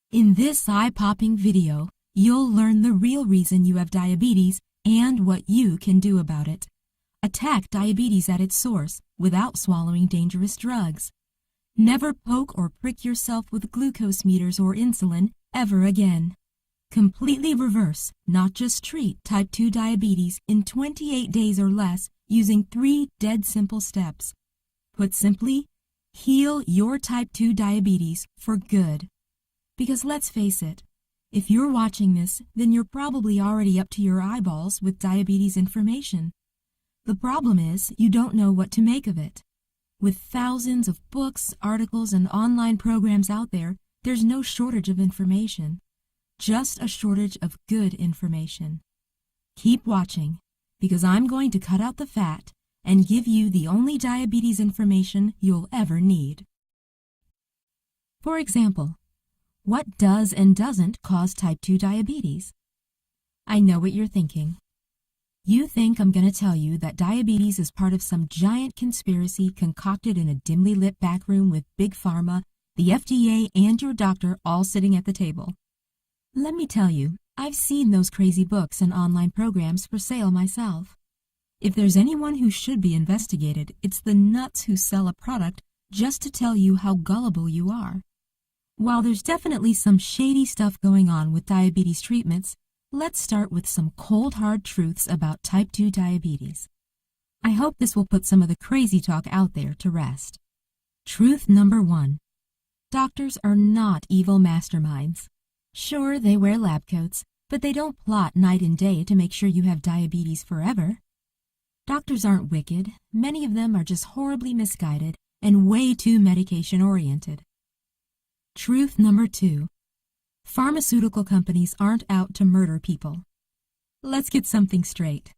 In this eye-popping video, you'll learn the real reason you have diabetes and what you can do about it. Attack diabetes at its source without swallowing dangerous drugs. Never poke or prick yourself with glucose meters or insulin ever again. Completely reverse, not just treat type 2 diabetes in 28 days or less using 3 dead simple steps. Put simply, heal your type 2 diabetes for good. Because let's face it, if you're watching this, then you're probably already up to your eyeballs with diabetes information. The problem is you don't know what to make of it. With thousands of books, articles, and online programs out there, there's no shortage of information. Just a shortage of good information. Keep watching, because I'm going to cut out the fat and give you the only diabetes information you'll ever need. For example, what does and doesn't cause type 2 diabetes? I know what you're thinking. You think I'm going to tell you that diabetes is part of some giant conspiracy concocted in a dimly lit back room with Big Pharma, the FDA, and your doctor all sitting at the table. Let me tell you, I've seen those crazy books and online programs for sale myself. If there's anyone who should be investigated, it's the nuts who sell a product just to tell you how gullible you are. While there's definitely some shady stuff going on with diabetes treatments, let's start with some cold hard truths about type 2 diabetes. I hope this will put some of the crazy talk out there to rest. Truth number 1. Doctors are not evil masterminds. Sure, they wear lab coats, but they don't plot night and day to make sure you have diabetes forever. Doctors aren't wicked. Many of them are just horribly misguided and way too medication-oriented. Truth number 2. Pharmaceutical companies aren't out to murder people. Let's get something straight.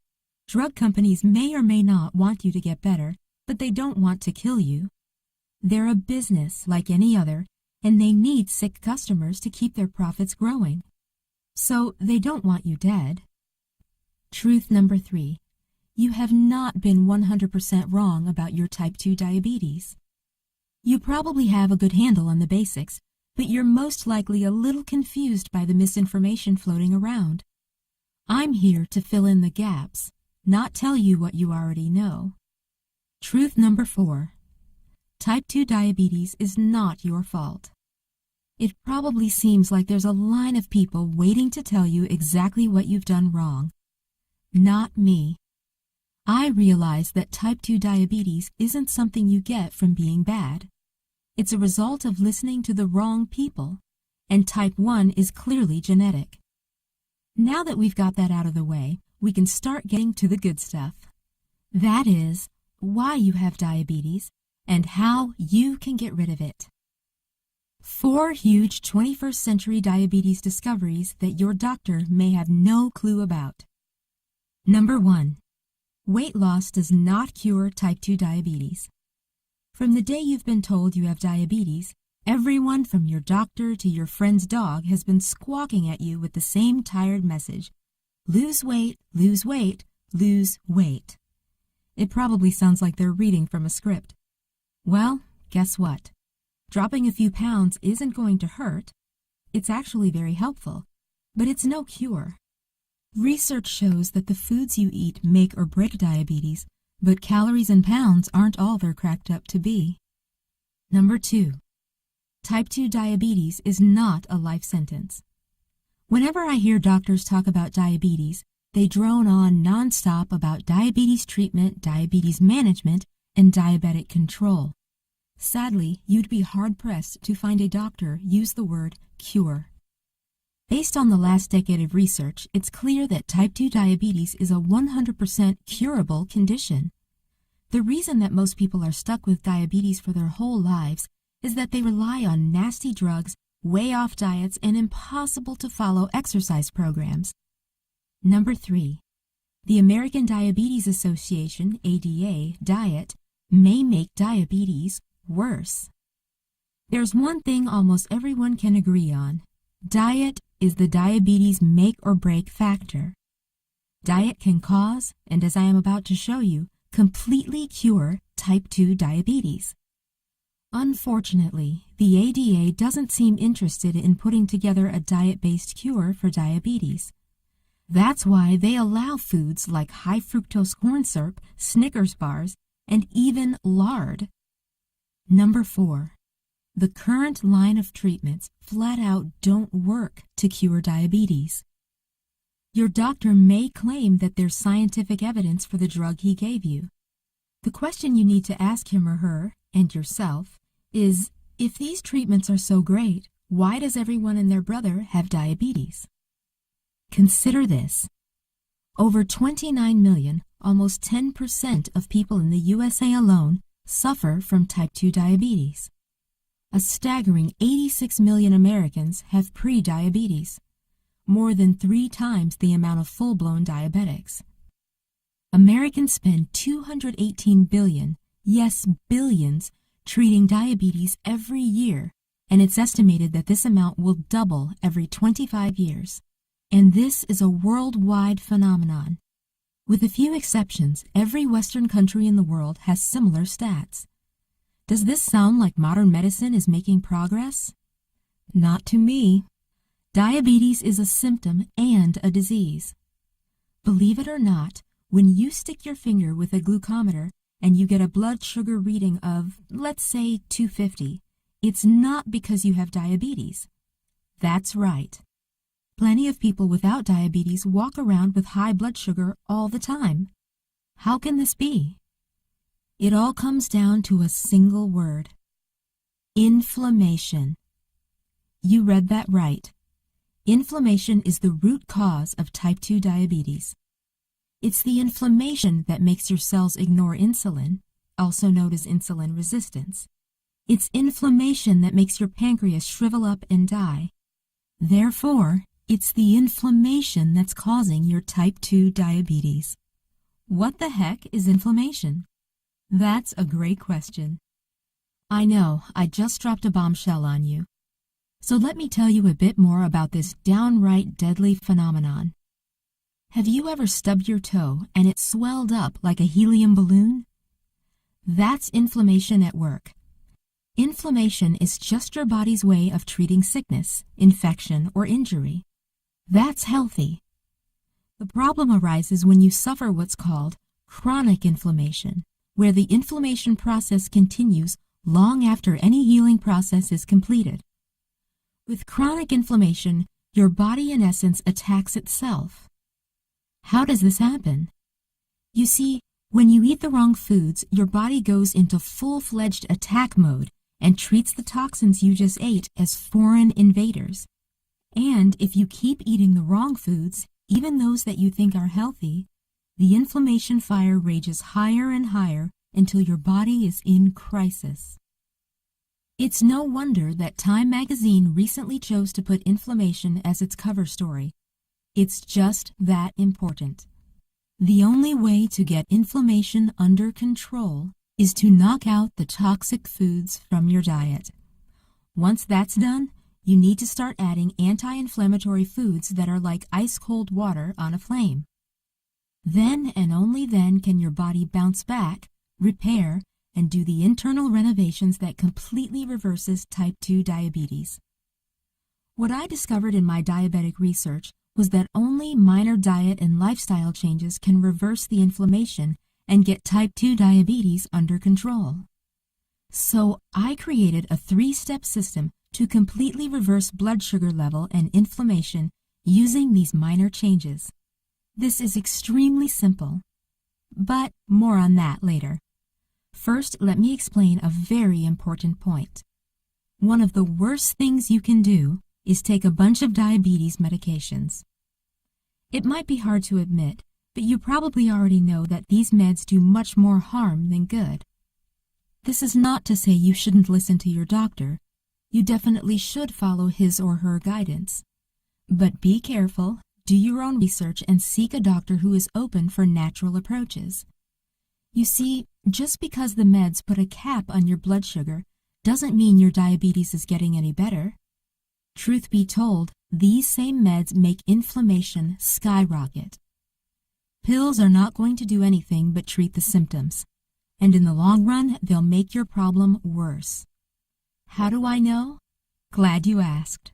Drug companies may or may not want you to get better, but they don't want to kill you. They're a business like any other, and they need sick customers to keep their profits growing. So they don't want you dead. Truth number 3. You have not been 100% wrong about your type 2 diabetes. You probably have a good handle on the basics, but you're most likely a little confused by the misinformation floating around. I'm here to fill in the gaps, not tell you what you already know. Truth number 4. Type 2 diabetes is not your fault. It probably seems like there's a line of people waiting to tell you exactly what you've done wrong. Not me. I realize that type 2 diabetes isn't something you get from being bad. It's a result of listening to the wrong people, and type 1 is clearly genetic. Now that we've got that out of the way, we can start getting to the good stuff. That is, why you have diabetes and how you can get rid of it. 4 huge 21st century diabetes discoveries that your doctor may have no clue about. Number 1. Weight loss does not cure type 2 diabetes. From the day you've been told you have diabetes, everyone from your doctor to your friend's dog has been squawking at you with the same tired message. Lose weight, lose weight, lose weight. It probably sounds like they're reading from a script. Well, guess what? Dropping a few pounds isn't going to hurt. It's actually very helpful, but it's no cure. Research shows that the foods you eat make or break diabetes, but calories and pounds aren't all they're cracked up to be. Number 2. Type 2 diabetes is not a life sentence. Whenever I hear doctors talk about diabetes, they drone on nonstop about diabetes treatment, diabetes management, and diabetic control. Sadly, you'd be hard-pressed to find a doctor use the word cure. Based on the last decade of research, it's clear that type 2 diabetes is a 100% curable condition. The reason that most people are stuck with diabetes for their whole lives is that they rely on nasty drugs, way off diets, and impossible to follow exercise programs. Number 3. The American Diabetes Association, ADA, diet may make diabetes worse. There's one thing almost everyone can agree on. Diet is the diabetes make or break factor. Diet can cause, and as I am about to show you, completely cure type 2 diabetes. Unfortunately, the ADA doesn't seem interested in putting together a diet-based cure for diabetes. That's why they allow foods like high fructose corn syrup, Snickers bars, and even lard. Number 4. The current line of treatments flat out don't work to cure diabetes. Your doctor may claim that there's scientific evidence for the drug he gave you. The question you need to ask him or her, and yourself, is, if these treatments are so great, why does everyone and their brother have diabetes? Consider this. Over 29 million, almost 10% of people in the USA alone, suffer from type 2 diabetes. A staggering 86 million Americans have pre-diabetes, more than 3 times the amount of full-blown diabetics. Americans spend $218 billion, yes, billions, treating diabetes every year, and it's estimated that this amount will double every 25 years. And this is a worldwide phenomenon. With a few exceptions, every Western country in the world has similar stats. Does this sound like modern medicine is making progress? Not to me. Diabetes is a symptom and a disease. Believe it or not, when you stick your finger with a glucometer and you get a blood sugar reading of, let's say, 250, it's not because you have diabetes. That's right. Plenty of people without diabetes walk around with high blood sugar all the time. How can this be? It all comes down to a single word: inflammation. You read that right. Inflammation is the root cause of type 2 diabetes. It's the inflammation that makes your cells ignore insulin, also known as insulin resistance. It's inflammation that makes your pancreas shrivel up and die. Therefore, it's the inflammation that's causing your type 2 diabetes. What the heck is inflammation? That's a great question. I know, I just dropped a bombshell on you. So let me tell you a bit more about this downright deadly phenomenon. Have you ever stubbed your toe and it swelled up like a helium balloon? That's inflammation at work. Inflammation is just your body's way of treating sickness, infection, or injury. That's healthy. The problem arises when you suffer what's called chronic inflammation, where the inflammation process continues long after any healing process is completed. With chronic inflammation, your body in essence attacks itself. How does this happen? You see, when you eat the wrong foods, your body goes into full-fledged attack mode and treats the toxins you just ate as foreign invaders. And if you keep eating the wrong foods, even those that you think are healthy, the inflammation fire rages higher and higher until your body is in crisis. It's no wonder that Time magazine recently chose to put inflammation as its cover story. It's just that important. The only way to get inflammation under control is to knock out the toxic foods from your diet. Once that's done, you need to start adding anti-inflammatory foods that are like ice-cold water on a flame. Then and only then can your body bounce back, repair, and do the internal renovations that completely reverses type 2 diabetes. What I discovered in my diabetic research was that only minor diet and lifestyle changes can reverse the inflammation and get type 2 diabetes under control. So I created a 3-step system to completely reverse blood sugar level and inflammation using these minor changes. This is extremely simple, but more on that later. First, let me explain a very important point. One of the worst things you can do is take a bunch of diabetes medications. It might be hard to admit, but you probably already know that these meds do much more harm than good. This is not to say you shouldn't listen to your doctor. You definitely should follow his or her guidance. But be careful, do your own research, and seek a doctor who is open for natural approaches. You see, just because the meds put a cap on your blood sugar doesn't mean your diabetes is getting any better. Truth be told, these same meds make inflammation skyrocket. Pills are not going to do anything but treat the symptoms, and in the long run, they'll make your problem worse. How do I know? Glad you asked.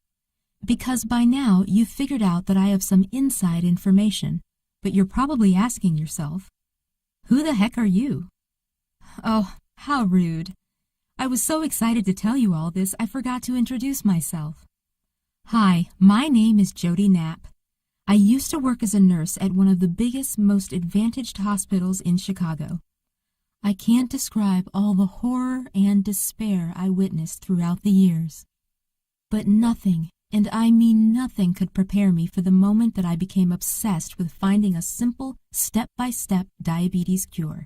Because by now you've figured out that I have some inside information, but you're probably asking yourself, who the heck are you? Oh, how rude. I was so excited to tell you all this, I forgot to introduce myself. Hi, my name is Jody Knapp. I used to work as a nurse at one of the biggest, most advantaged hospitals in Chicago. I can't describe all the horror and despair I witnessed throughout the years. But nothing, and I mean nothing, could prepare me for the moment that I became obsessed with finding a simple, step-by-step diabetes cure.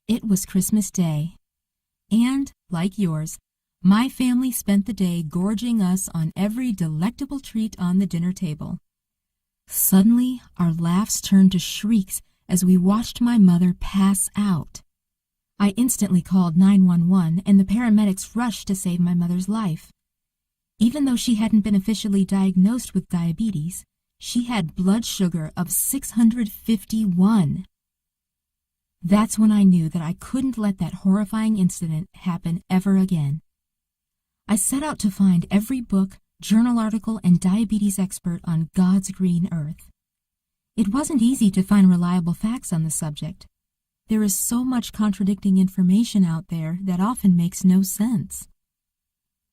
It was Christmas Day, and, like yours, my family spent the day gorging us on every delectable treat on the dinner table. Suddenly, our laughs turned to shrieks as we watched my mother pass out. I instantly called 911 and the paramedics rushed to save my mother's life. Even though she hadn't been officially diagnosed with diabetes, she had blood sugar of 651. That's when I knew that I couldn't let that horrifying incident happen ever again. I set out to find every book, journal article, and diabetes expert on God's green earth. It wasn't easy to find reliable facts on the subject. There is so much contradicting information out there that often makes no sense.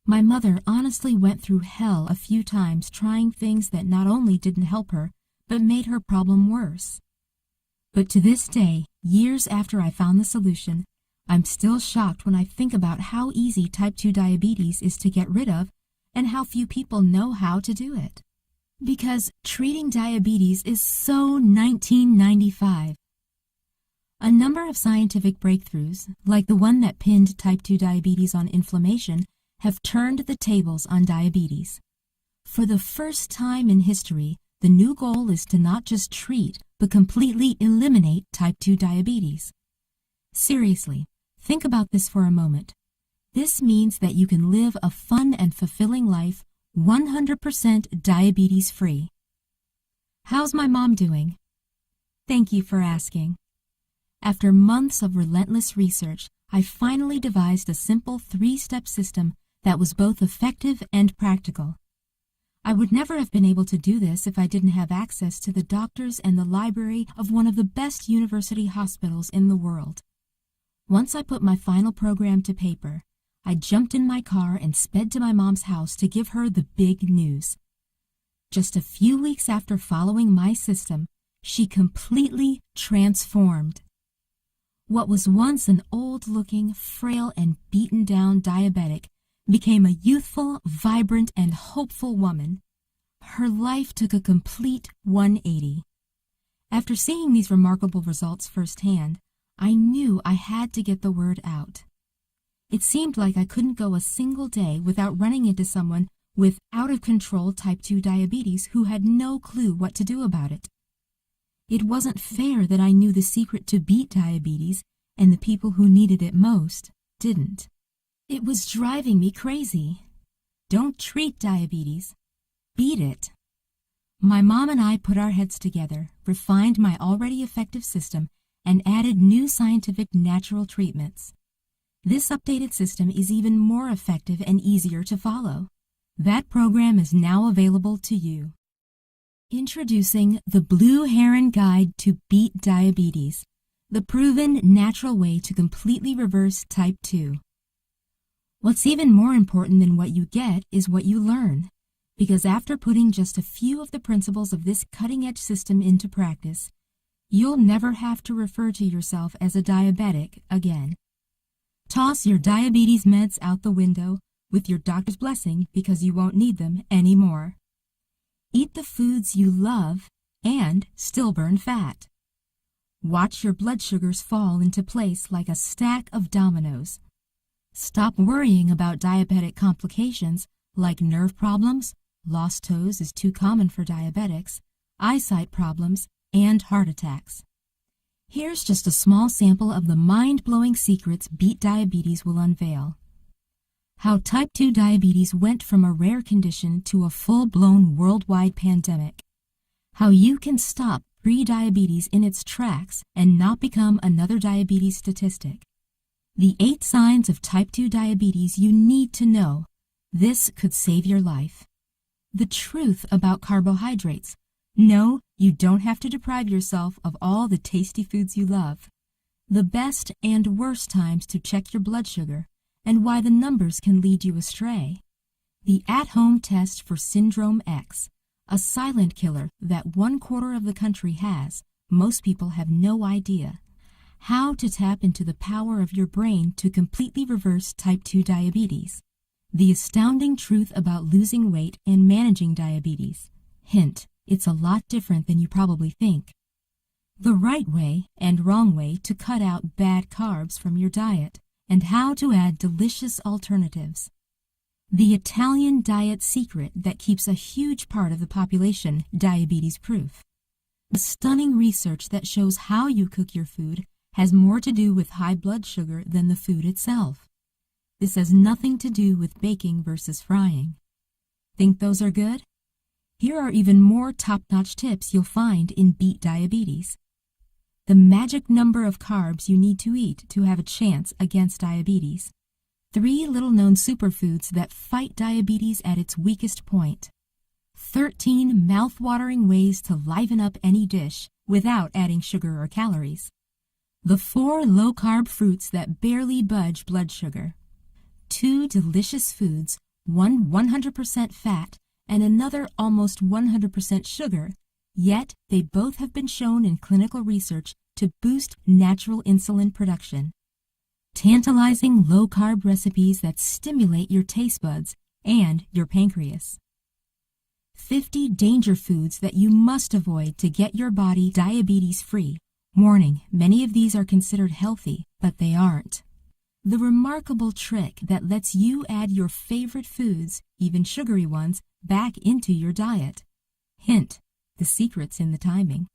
My mother honestly went through hell a few times trying things that not only didn't help her, but made her problem worse. But to this day, years after I found the solution, I'm still shocked when I think about how easy type 2 diabetes is to get rid of and how few people know how to do it. Because treating diabetes is so 1995. A number of scientific breakthroughs, like the one that pinned type 2 diabetes on inflammation, have turned the tables on diabetes. For the first time in history, the new goal is to not just treat, but completely eliminate type 2 diabetes. Seriously, think about this for a moment. This means that you can live a fun and fulfilling life 100% diabetes-free. How's my mom doing? Thank you for asking. After months of relentless research, I finally devised a simple 3-step system that was both effective and practical. I would never have been able to do this if I didn't have access to the doctors and the library of one of the best university hospitals in the world. Once I put my final program to paper, I jumped in my car and sped to my mom's house to give her the big news. Just a few weeks after following my system, she completely transformed. What was once an old-looking, frail, and beaten-down diabetic became a youthful, vibrant, and hopeful woman. Her life took a complete 180. After seeing these remarkable results firsthand, I knew I had to get the word out. It seemed like I couldn't go a single day without running into someone with out-of-control type 2 diabetes who had no clue what to do about it. It wasn't fair that I knew the secret to beat diabetes and the people who needed it most didn't. It was driving me crazy. Don't treat diabetes. Beat it. My mom and I put our heads together, refined my already effective system, and added new scientific natural treatments. This updated system is even more effective and easier to follow. That program is now available to you. Introducing the Blue Heron Guide to Beat Diabetes, the proven natural way to completely reverse type 2. What's even more important than what you get is what you learn, because after putting just a few of the principles of this cutting-edge system into practice, you'll never have to refer to yourself as a diabetic again. Toss your diabetes meds out the window with your doctor's blessing because you won't need them anymore. Eat the foods you love and still burn fat. Watch your blood sugars fall into place like a stack of dominoes. Stop worrying about diabetic complications like nerve problems, lost toes is too common for diabetics, eyesight problems, and heart attacks. Here's just a small sample of the mind-blowing secrets Beat Diabetes will unveil. How type 2 diabetes went from a rare condition to a full-blown worldwide pandemic. How you can stop pre-diabetes in its tracks and not become another diabetes statistic. The 8 signs of type 2 diabetes you need to know. This could save your life. The truth about carbohydrates. No, you don't have to deprive yourself of all the tasty foods you love. The best and worst times to check your blood sugar, and why the numbers can lead you astray. The at-home test for Syndrome X, a silent killer that 1/4 of the country has. Most people have no idea. How to tap into the power of your brain to completely reverse type 2 diabetes. The astounding truth about losing weight and managing diabetes. Hint, it's a lot different than you probably think. The right way and wrong way to cut out bad carbs from your diet, and how to add delicious alternatives. The Italian diet secret that keeps a huge part of the population diabetes-proof. The stunning research that shows how you cook your food has more to do with high blood sugar than the food itself. This has nothing to do with baking versus frying. Think those are good? Here are even more top-notch tips you'll find in Beat Diabetes. The magic number of carbs you need to eat to have a chance against diabetes. 3 little-known superfoods that fight diabetes at its weakest point. 13 mouth-watering ways to liven up any dish without adding sugar or calories. The 4 low-carb fruits that barely budge blood sugar. 2 delicious foods, one 100% fat and another almost 100% sugar, yet they both have been shown in clinical research to boost natural insulin production. Tantalizing low-carb recipes that stimulate your taste buds and your pancreas. 50 danger foods that you must avoid to get your body diabetes-free. Warning, many of these are considered healthy, but they aren't. The remarkable trick that lets you add your favorite foods, even sugary ones, back into your diet. Hint, the secret's in the timing.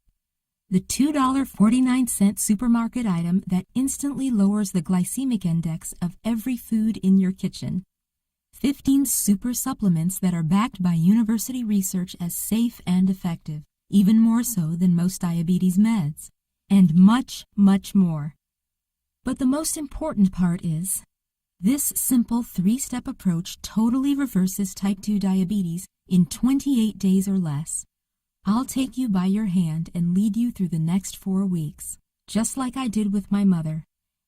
The $2.49 supermarket item that instantly lowers the glycemic index of every food in your kitchen. 15 super supplements that are backed by university research as safe and effective, even more so than most diabetes meds. And much, much more. But the most important part is, this simple 3-step approach totally reverses type 2 diabetes in 28 days or less. I'll take you by your hand and lead you through the next 4 weeks, just like I did with my mother.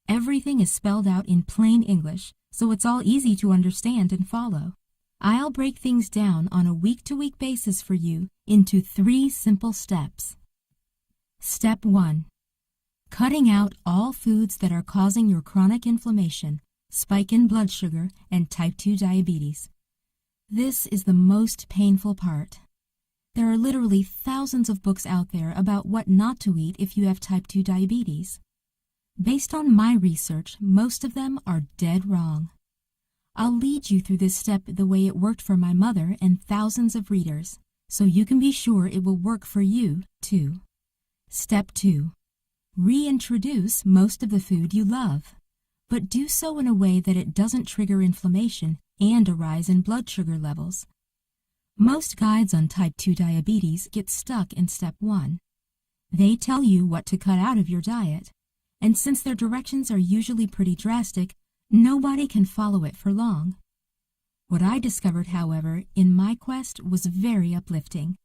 Everything is spelled out in plain English, so it's all easy to understand and follow. I'll break things down on a week-to-week basis for you into 3 simple steps. Step 1. Cutting out all foods that are causing your chronic inflammation, spike in blood sugar, and type 2 diabetes. This is the most painful part. There are literally thousands of books out there about what not to eat if you have type 2 diabetes. Based on my research, most of them are dead wrong. I'll lead you through this step the way it worked for my mother and thousands of readers, so you can be sure it will work for you, too. Step 2. Reintroduce most of the food you love, but do so in a way that it doesn't trigger inflammation and a rise in blood sugar levels. Most guides on type 2 diabetes get stuck in step 1. They tell you what to cut out of your diet, and since their directions are usually pretty drastic, nobody can follow it for long. What I discovered, however, in my quest was very uplifting.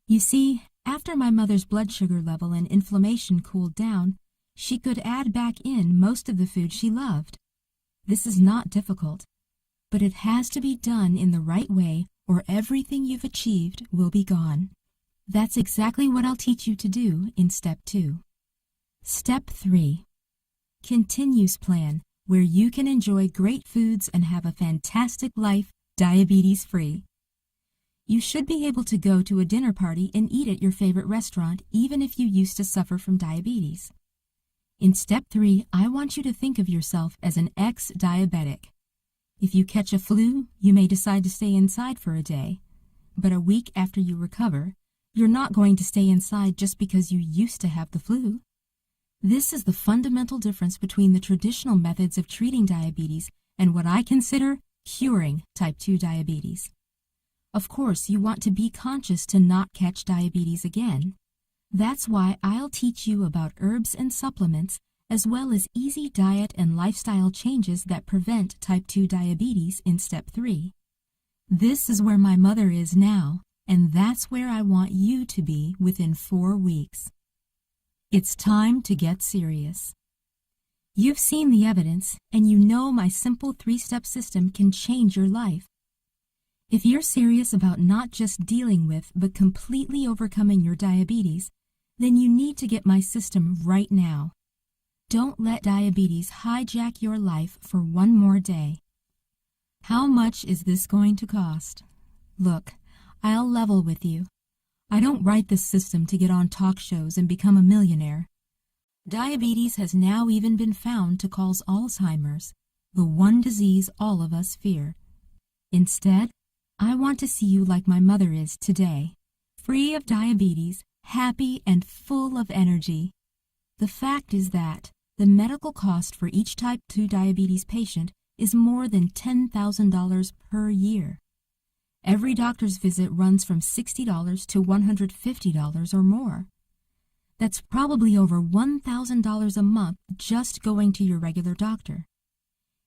You see, after my mother's blood sugar level and inflammation cooled down, she could add back in most of the food she loved. This is not difficult, but it has to be done in the right way or everything you've achieved will be gone. That's exactly what I'll teach you to do in Step 2. Step 3. Continues Plan, where you can enjoy great foods and have a fantastic life diabetes-free. You should be able to go to a dinner party and eat at your favorite restaurant even if you used to suffer from diabetes. In Step 3, I want you to think of yourself as an ex-diabetic. If you catch a flu, you may decide to stay inside for a day. But a week after you recover, you're not going to stay inside just because you used to have the flu. This is the fundamental difference between the traditional methods of treating diabetes and what I consider curing type 2 diabetes. Of course, you want to be conscious to not catch diabetes again. That's why I'll teach you about herbs and supplements as well as easy diet and lifestyle changes that prevent type 2 diabetes in step 3. This is where my mother is now, and that's where I want you to be within 4 weeks. It's time to get serious. You've seen the evidence, and you know my simple 3-step system can change your life. If you're serious about not just dealing with, but completely overcoming your diabetes, then you need to get my system right now. Don't let diabetes hijack your life for one more day. How much is this going to cost? Look, I'll level with you. I don't write this system to get on talk shows and become a millionaire. Diabetes has now even been found to cause Alzheimer's, the one disease all of us fear. Instead, I want to see you like my mother is today, free of diabetes, happy and full of energy. The fact is that the medical cost for each type 2 diabetes patient is more than $10,000 per year. Every doctor's visit runs from $60 to $150 or more. That's probably over $1,000 a month just going to your regular doctor.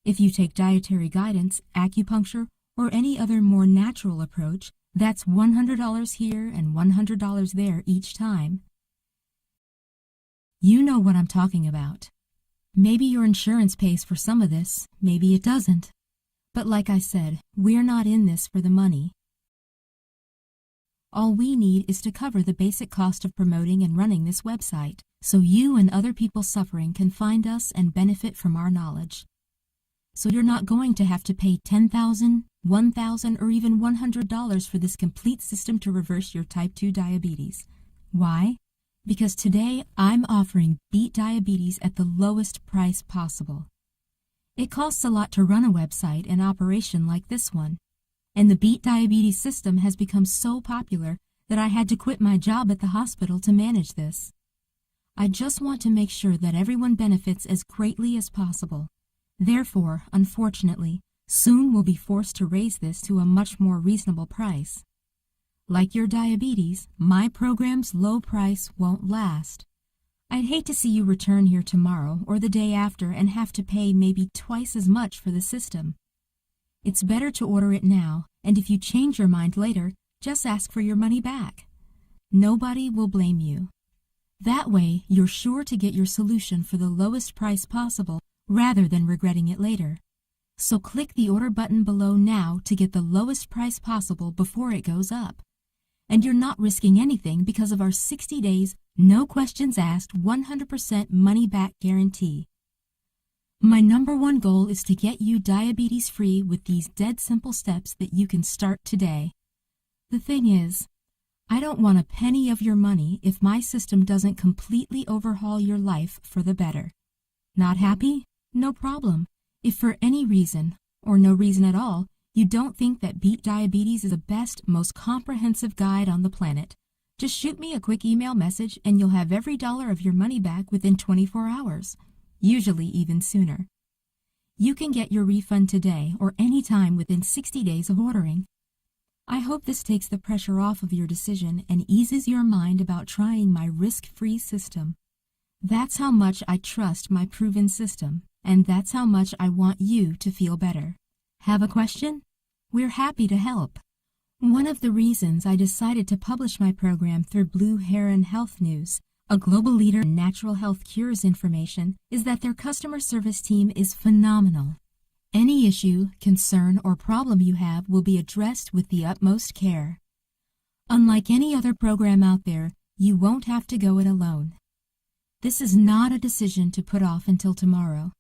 If you take dietary guidance, acupuncture, or any other more natural approach, that's $100 here and $100 there each time. You know what I'm talking about. Maybe your insurance pays for some of this, maybe it doesn't. But like I said, we're not in this for the money. All we need is to cover the basic cost of promoting and running this website, so you and other people suffering can find us and benefit from our knowledge. So you're not going to have to pay $10,000, $1,000, or even $100 for this complete system to reverse your type 2 diabetes. Why? Because today I'm offering Beat Diabetes at the lowest price possible. It costs a lot to run a website and operation like this one, and the Beat Diabetes system has become so popular that I had to quit my job at the hospital to manage this. I just want to make sure that everyone benefits as greatly as possible. Therefore, unfortunately, soon we'll be forced to raise this to a much more reasonable price. Like your diabetes, my program's low price won't last. I'd hate to see you return here tomorrow or the day after and have to pay maybe twice as much for the system. It's better to order it now, and if you change your mind later, just ask for your money back. Nobody will blame you. That way, you're sure to get your solution for the lowest price possible rather than regretting it later. So click the order button below now to get the lowest price possible before it goes up. And you're not risking anything because of our 60 days, no questions asked, 100% money back guarantee. My #1 goal is to get you diabetes free with these dead simple steps that you can start today. The thing is, I don't want a penny of your money if my system doesn't completely overhaul your life for the better. Not happy? No problem. If for any reason, or no reason at all, you don't think that Beat Diabetes is the best, most comprehensive guide on the planet, just shoot me a quick email message and you'll have every dollar of your money back within 24 hours, usually even sooner. You can get your refund today or any time within 60 days of ordering. I hope this takes the pressure off of your decision and eases your mind about trying my risk-free system. That's how much I trust my proven system, and that's how much I want you to feel better. Have a question? We're happy to help. One of the reasons I decided to publish my program through Blue Heron Health News, a global leader in natural health cures information, is that their customer service team is phenomenal. Any issue, concern, or problem you have will be addressed with the utmost care. Unlike any other program out there, you won't have to go it alone. This is not a decision to put off until tomorrow.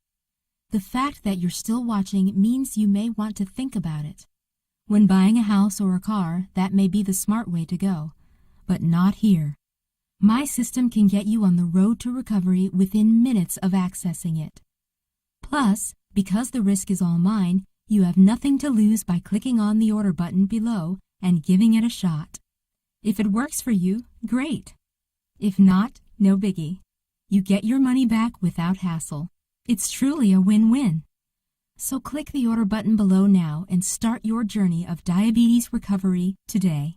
The fact that you're still watching means you may want to think about it. When buying a house or a car, that may be the smart way to go, but not here. My system can get you on the road to recovery within minutes of accessing it. Plus, because the risk is all mine, you have nothing to lose by clicking on the order button below and giving it a shot. If it works for you, great. If not, no biggie. You get your money back without hassle. It's truly a win-win. So click the order button below now and start your journey of diabetes recovery today.